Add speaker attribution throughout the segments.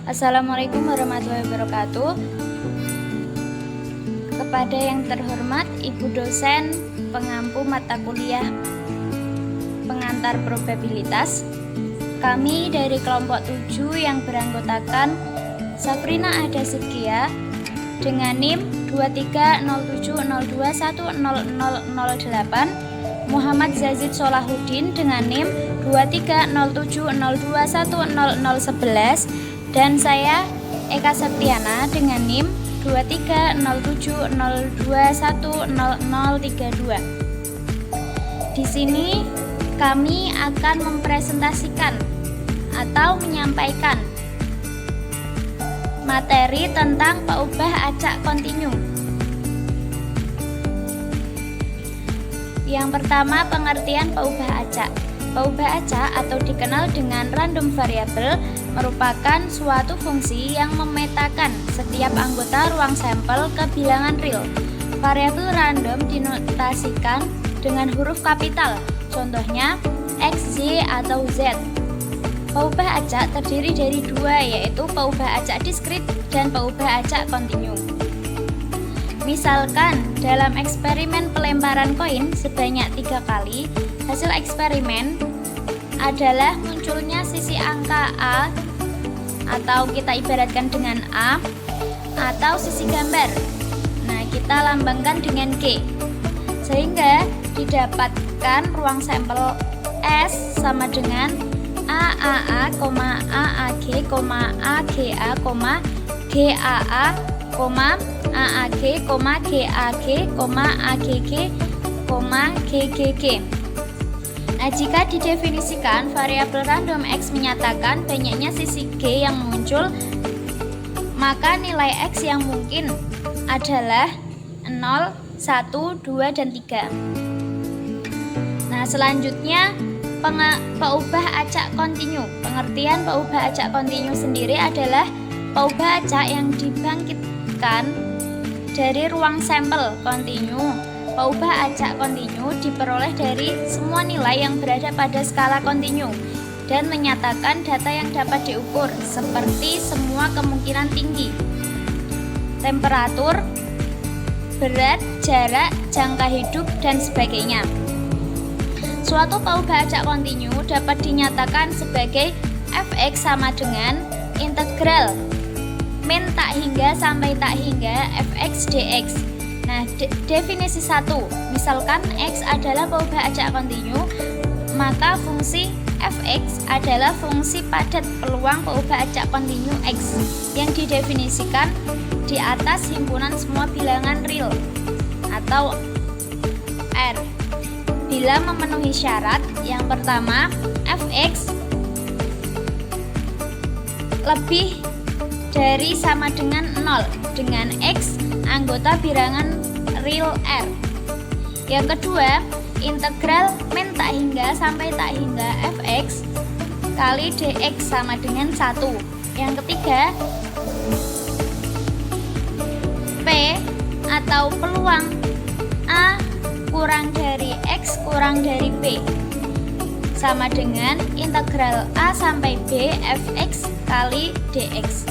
Speaker 1: Assalamualaikum warahmatullahi wabarakatuh. Kepada yang terhormat Ibu dosen pengampu mata kuliah pengantar probabilitas, kami dari kelompok 7 yang beranggotakan Safrina Ada Sidkia dengan NIM 230702100008, Muhammad Zazid Solahuddin dengan NIM 230702100011, dan saya Eka Septiana dengan NIM 230702100032. Di sini kami akan mempresentasikan atau menyampaikan materi tentang peubah acak kontinu. Yang pertama, pengertian peubah acak. Peubah acak atau dikenal dengan random variable merupakan suatu fungsi yang memetakan setiap anggota ruang sampel ke bilangan real. Variabel random dinotasikan dengan huruf kapital, contohnya X, Y, atau Z. Peubah acak terdiri dari dua, yaitu peubah acak diskrit dan peubah acak kontinu. Misalkan dalam eksperimen pelemparan koin sebanyak 3 kali, hasil eksperimen adalah munculnya sisi angka A, atau kita ibaratkan dengan A, atau sisi gambar. Nah, kita lambangkan dengan G, sehingga didapatkan ruang sampel S sama dengan AAA, AAG, AGA, GAA, AAG, GAG, AGG, GGG. Nah, jika didefinisikan, variabel random X menyatakan banyaknya sisi G yang muncul, maka nilai X yang mungkin adalah 0, 1, 2, dan 3. Nah, selanjutnya peubah acak kontinu. Pengertian peubah acak kontinu sendiri adalah peubah acak yang dibangkitkan dari ruang sampel kontinu. Peubah acak kontinu diperoleh dari semua nilai yang berada pada skala kontinu dan menyatakan data yang dapat diukur, seperti semua kemungkinan tinggi, temperatur, berat, jarak, jangka hidup, dan sebagainya. Suatu peubah acak kontinu dapat dinyatakan sebagai fx sama dengan integral min tak hingga sampai tak hingga fx dx. Nah, definisi 1, misalkan X adalah peubah acak kontinu, maka fungsi fx adalah fungsi padat peluang peubah acak kontinu X yang didefinisikan di atas himpunan semua bilangan real atau R bila memenuhi syarat. Yang pertama, fx lebih dari sama dengan 0 dengan X anggota bilangan real R. Yang kedua, integral min tak hingga sampai tak hingga fx kali dx sama dengan 1. Yang ketiga, P atau peluang A kurang dari X kurang dari B sama dengan integral A sampai B fx kali dx.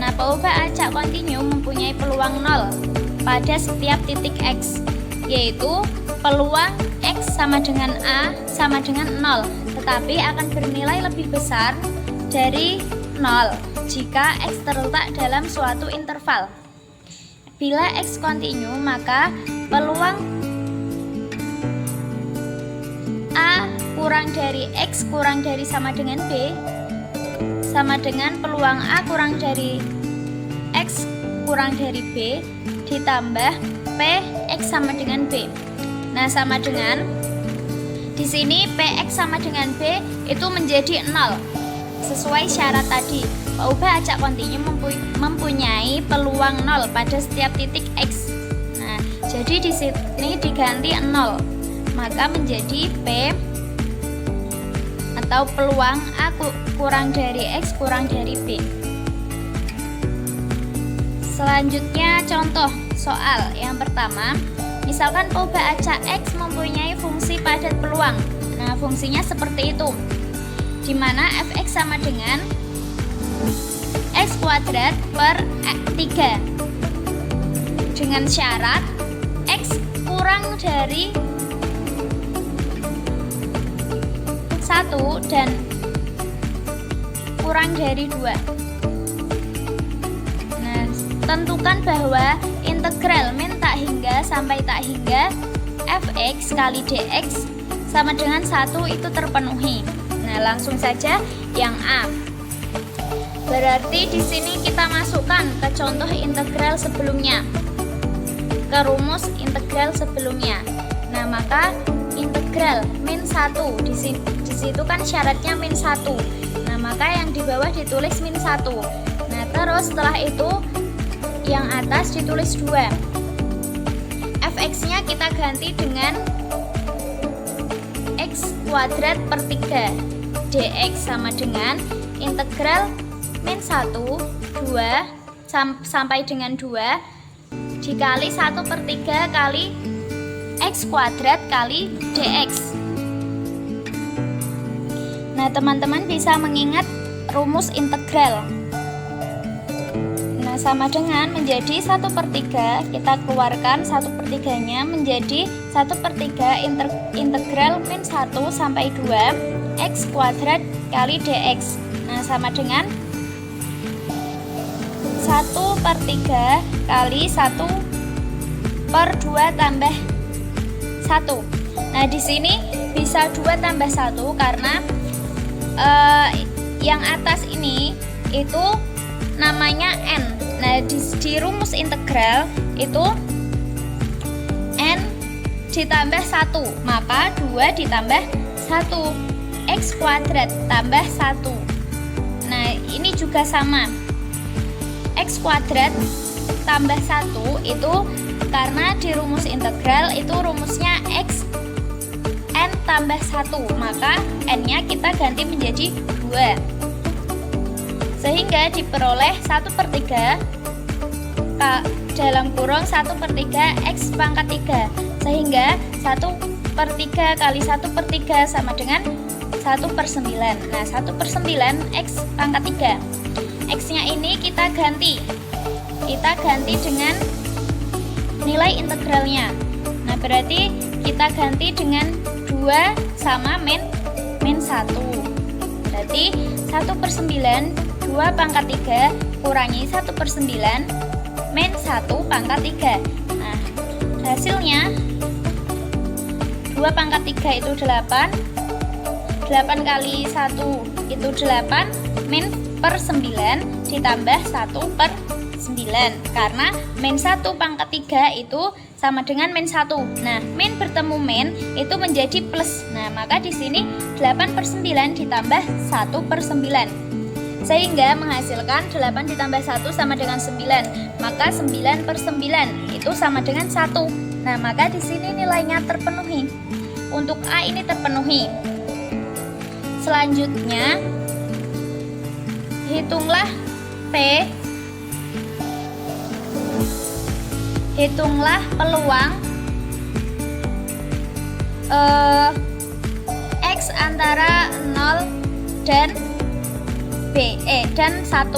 Speaker 1: Nah, peubah acak kontinu mempunyai peluang 0 pada setiap titik X, yaitu peluang X sama dengan A sama dengan 0, tetapi akan bernilai lebih besar dari 0 jika X terletak dalam suatu interval. Bila X kontinu, maka peluang A kurang dari X kurang dari sama dengan B sama dengan peluang A kurang dari X kurang dari B ditambah P X sama dengan B. Nah, sama dengan di sini PX sama dengan B itu menjadi 0. Sesuai syarat tadi, peubah acak kontinu mempunyai peluang 0 pada setiap titik X. Nah, jadi di sini diganti 0, maka menjadi P atau peluang A kurang dari X kurang dari B. Selanjutnya contoh soal yang pertama, misalkan peubah acak X mempunyai fungsi padat peluang. Nah, fungsinya seperti itu, di mana fx sama dengan X kuadrat per 3 dengan syarat X kurang dari 1 dan kurang dari 2. Nah, tentukan bahwa integral min tak hingga sampai tak hingga fx kali dx sama dengan 1 itu terpenuhi. Nah, langsung saja yang A. Berarti di sini kita masukkan ke contoh integral sebelumnya, ke rumus integral sebelumnya. Nah, maka integral min 1 di situ kan syaratnya min 1. Nah, maka yang di bawah ditulis min 1. Nah, terus setelah itu yang atas ditulis 2. Fx-nya kita ganti dengan x kuadrat per 3 dx sama dengan integral min 1 2 sampai dengan 2 dikali 1 per 3 kali x kuadrat kali dx. Nah, teman-teman bisa mengingat rumus integral. Nah, sama dengan menjadi 1 per 3, kita keluarkan 1 per 3 nya menjadi 1 per 3 integral min 1 sampai 2 x kuadrat kali dx. Nah, sama dengan 1 per 3 kali 1 per 2 tambah 1. Nah, di sini bisa 2 tambah 1 karena yang atas ini itu namanya n. Nah, di rumus integral itu n ditambah 1, maka 2 ditambah 1 x kuadrat tambah 1. Nah, ini juga sama, x kuadrat tambah 1 itu karena di rumus integral itu rumusnya x n tambah 1, maka n nya kita ganti menjadi 2 sehingga diperoleh 1 per 3 dalam kurung 1 per 3 x pangkat 3, sehingga 1 per 3 kali 1 per 3 sama dengan 1 per 9. Nah, 1 per 9 x pangkat 3. X nya ini kita ganti dengan nilai integralnya. Nah, berarti kita ganti dengan 2 sama min 1. Berarti 1 per 9 2 pangkat 3 kurangi 1 per 9 min 1 pangkat 3. Nah, hasilnya 2 pangkat 3 itu 8 kali 1 itu 8 min per 9 ditambah 1 per 9 karena min 1 pangkat 3 itu sama dengan min 1. Nah, min bertemu min itu menjadi plus. Nah, maka di sini 8 per 9 ditambah 1 per 9 sehingga menghasilkan 8 ditambah 1 sama dengan 9. Maka 9 per 9 itu sama dengan 1. Nah, maka di sini nilainya terpenuhi. Untuk A ini terpenuhi. Selanjutnya hitunglah P. Hitunglah peluang X antara 0 dan dan 1,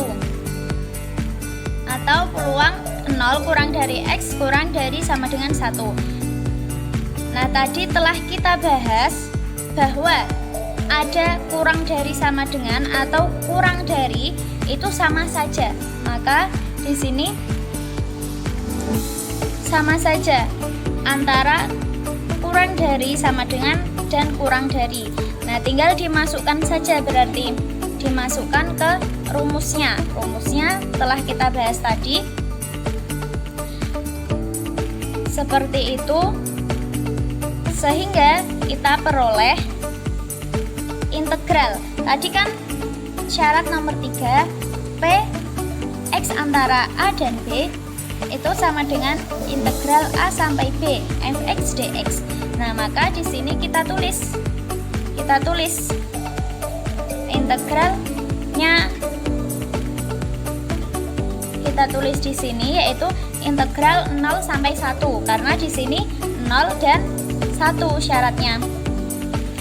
Speaker 1: atau peluang 0 kurang dari X kurang dari sama dengan 1. Nah, tadi telah kita bahas bahwa ada kurang dari sama dengan atau kurang dari itu sama saja. Maka di sini sama saja antara kurang dari sama dengan dan kurang dari. Nah, tinggal dimasukkan saja, berarti dimasukkan ke rumusnya. Rumusnya telah kita bahas tadi. Seperti itu. Sehingga kita peroleh integral. Tadi kan syarat nomor 3 P X antara A dan B itu sama dengan integral A sampai B fx dx. Nah, maka di sini kita tulis integralnya, kita tulis di sini yaitu integral 0 sampai 1 karena di sini 0 dan 1 syaratnya.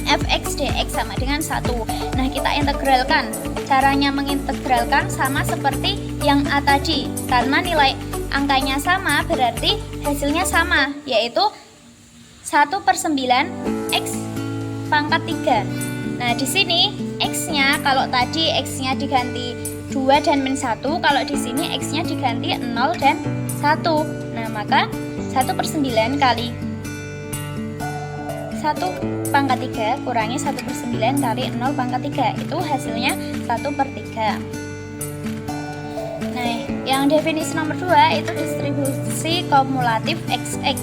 Speaker 1: Fx dx sama dengan 1. Nah, kita integralkan Caranya mengintegralkan sama seperti yang A tadi. Karena nilai angkanya sama berarti hasilnya sama, yaitu 1/9 X pangkat 3. Nah, di sini X-nya, kalau tadi X-nya diganti 2 dan min 1, kalau di sini X-nya diganti 0 dan 1. Nah, maka 1/9 kali 1/3 kurangi 1/9 kali 0 pangkat 3, itu hasilnya 1/3. Nah, yang definisi nomor 2 itu distribusi kumulatif fx.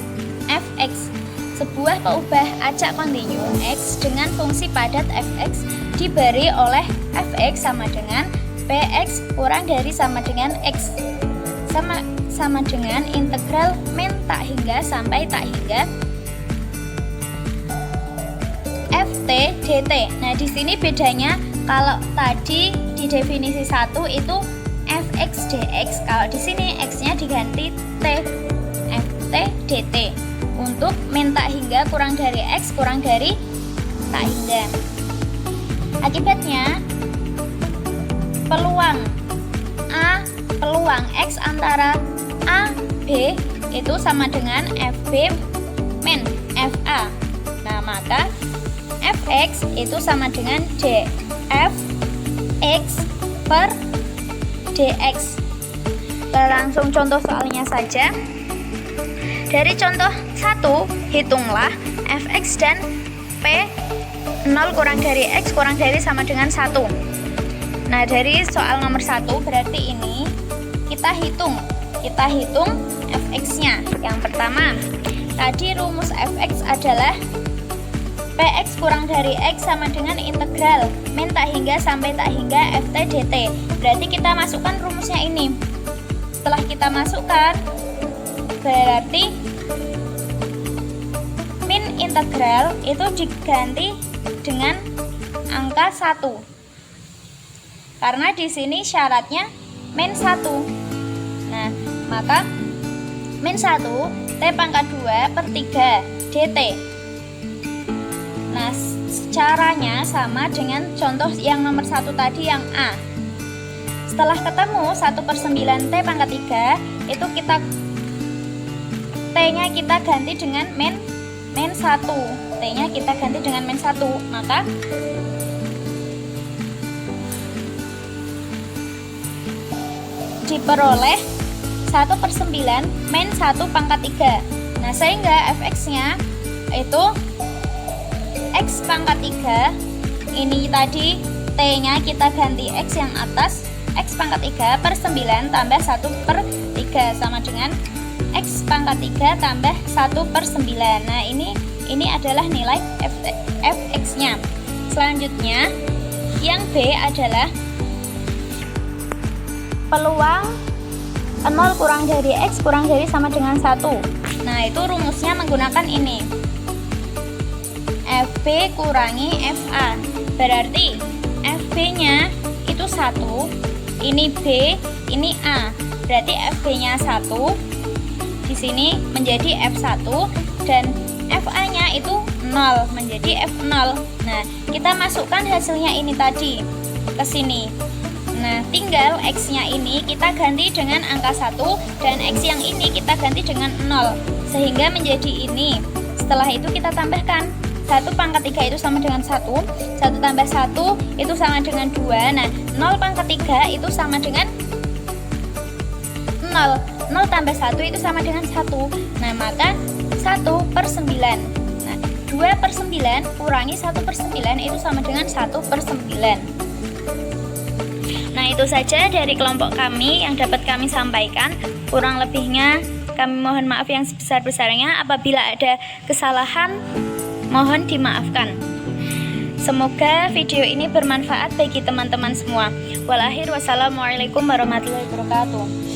Speaker 1: Sebuah peubah acak kontinu x dengan fungsi padat fx diberi oleh fx sama dengan px kurang dari sama dengan x sama dengan integral min tak hingga sampai tak hingga ft dt. Nah, di sini bedanya, kalau tadi di definisi 1 itu fx dx, kalau di sini x-nya diganti t, ft dt. Untuk min tak hingga kurang dari x kurang dari tak hingga. Akibatnya peluang x antara a b itu sama dengan fb min fa. Nah, maka fx itu sama dengan dfx per dx. Kita langsung contoh soalnya saja. Dari contoh 1, hitunglah fx dan p 0 kurang dari x kurang dari sama dengan 1. Nah, dari soal nomor 1 berarti ini kita hitung fx-nya. Yang pertama, tadi rumus fx adalah px kurang dari x sama dengan integral min tak hingga sampai tak hingga ft dt. Berarti kita masukkan rumusnya ini. Setelah kita masukkan, berarti min integral itu diganti dengan angka 1. Karena di sini syaratnya min 1. Nah, maka min 1 t pangkat 2/3 dt. Nah, caranya sama dengan contoh yang nomor 1 tadi yang A. Setelah ketemu 1/9 t pangkat 3, itu T-nya kita ganti dengan min 1. T-nya kita ganti dengan min 1. Maka diperoleh 1/9 min 1 pangkat 3. Nah, sehingga fx-nya itu x pangkat 3. Ini tadi T-nya kita ganti x yang atas, x pangkat 3/9 tambah 1/3 sama dengan x pangkat 3 tambah 1/9. Nah, ini adalah nilai fx-nya. Selanjutnya, yang B adalah peluang 0 kurang dari x kurang dari sama dengan 1. Nah, itu rumusnya menggunakan ini. FB kurangi FA. Berarti FB-nya itu 1, ini B, ini A. Berarti FB-nya 1, di sini menjadi F1, dan FA-nya itu 0, menjadi F0. Nah, kita masukkan hasilnya ini tadi ke sini. Nah, tinggal X-nya ini kita ganti dengan angka 1, dan X yang ini kita ganti dengan 0, sehingga menjadi ini. Setelah itu kita tambahkan 1 pangkat 3 itu sama dengan 1, 1 tambah 1 itu sama dengan 2. Nah, 0 pangkat 3 itu sama dengan 0, 0 tambah 1 itu sama dengan 1. Nah, maka 1/9. Nah, 2/9 kurangi 1/9 itu sama dengan 1/9. Nah, itu saja dari kelompok kami yang dapat kami sampaikan. Kurang lebihnya kami mohon maaf yang sebesar-besarnya. Apabila ada kesalahan, mohon dimaafkan. Semoga video ini bermanfaat bagi teman-teman semua. Wassalamualaikum warahmatullahi wabarakatuh.